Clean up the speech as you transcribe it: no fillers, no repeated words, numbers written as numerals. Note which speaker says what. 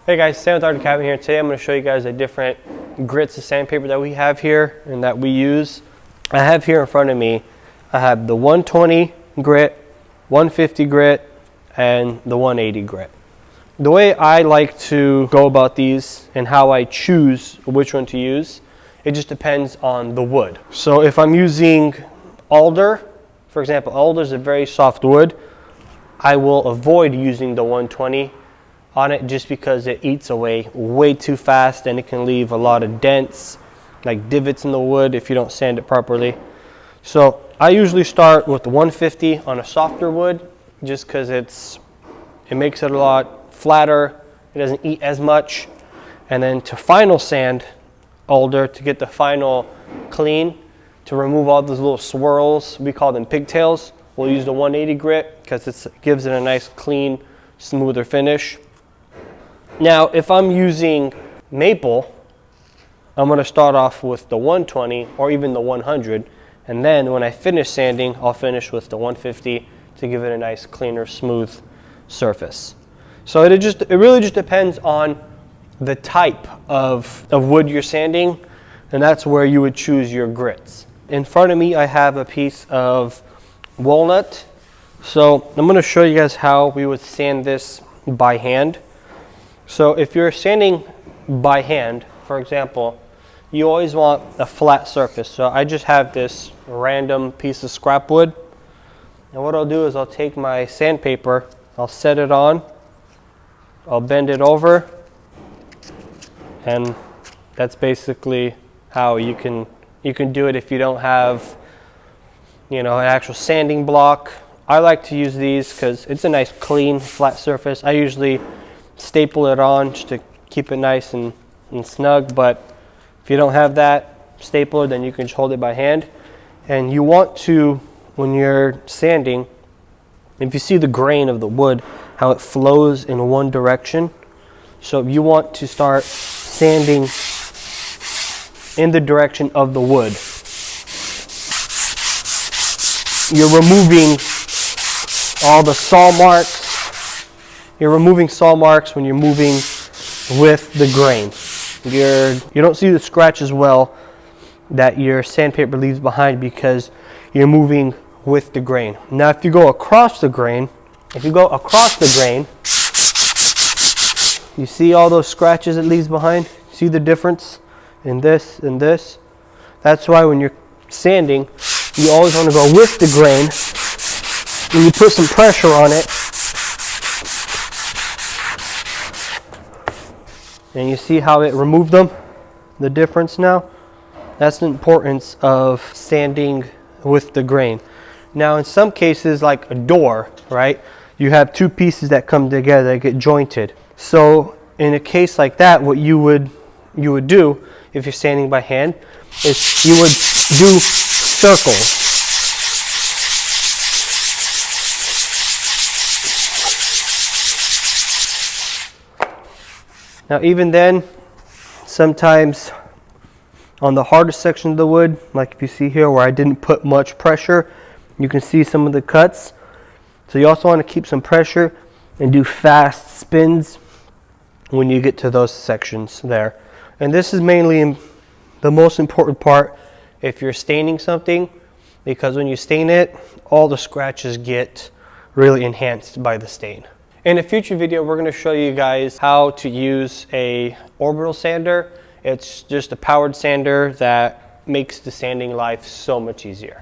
Speaker 1: Hey guys, Sam with Custom Cabinets here. Today I'm going to show you guys the different grits of sandpaper that we have here and that we use. I have here in front of me, I have the 120 grit, 150 grit, and the 180 grit. The way I like to go about these and how I choose which one to use, it just depends on the wood. So if I'm using alder, for example, alder is a very soft wood, I will avoid using the 120 on it just because it eats away way too fast and it can leave a lot of dents, like divots in the wood if you don't sand it properly. So I usually start with the 150 on a softer wood just because it makes it a lot flatter, it doesn't eat as much. And then to final sand alder to get the final clean, to remove all those little swirls, we call them pigtails, we'll use the 180 grit because it gives it a nice clean, smoother finish. Now, if I'm using maple, I'm going to start off with the 120 or even the 100, and then when I finish sanding, I'll finish with the 150 to give it a nice, cleaner, smooth surface. So it really just depends on the type of wood you're sanding, and that's where you would choose your grits. In front of me, I have a piece of walnut. So I'm going to show you guys how we would sand this by hand. So if you're sanding by hand, for example, you always want a flat surface. So I just have this random piece of scrap wood. And what I'll do is I'll take my sandpaper, I'll set it on, I'll bend it over, and that's basically how you can do it if you don't have, an actual sanding block. I like to use these because it's a nice clean flat surface. I usually staple it on just to keep it nice and snug, but if you don't have that stapler, then you can just hold it by hand. And you want to, when you're sanding, if you see the grain of the wood, how it flows in one direction, so you want to start sanding in the direction of the wood. You're removing all the saw marks. You're removing saw marks when you're moving with the grain. You don't see the scratch as well that your sandpaper leaves behind because you're moving with the grain. Now if you go across the grain, you see all those scratches it leaves behind? See the difference in this and this? That's why when you're sanding, you always want to go with the grain. When you put some pressure on it, and you see how it removed them, the difference now? That's the importance of sanding with the grain. Now in some cases, like a door, right? You have two pieces that come together that get jointed. So in a case like that, what you would do if you're sanding by hand is you would do circles. Now even then, sometimes on the hardest section of the wood, like if you see here where I didn't put much pressure, you can see some of the cuts. So you also want to keep some pressure and do fast spins when you get to those sections there. And this is mainly the most important part if you're staining something, because when you stain it, all the scratches get really enhanced by the stain. In a future video, we're going to show you guys how to use a orbital sander. It's just a powered sander that makes the sanding life so much easier.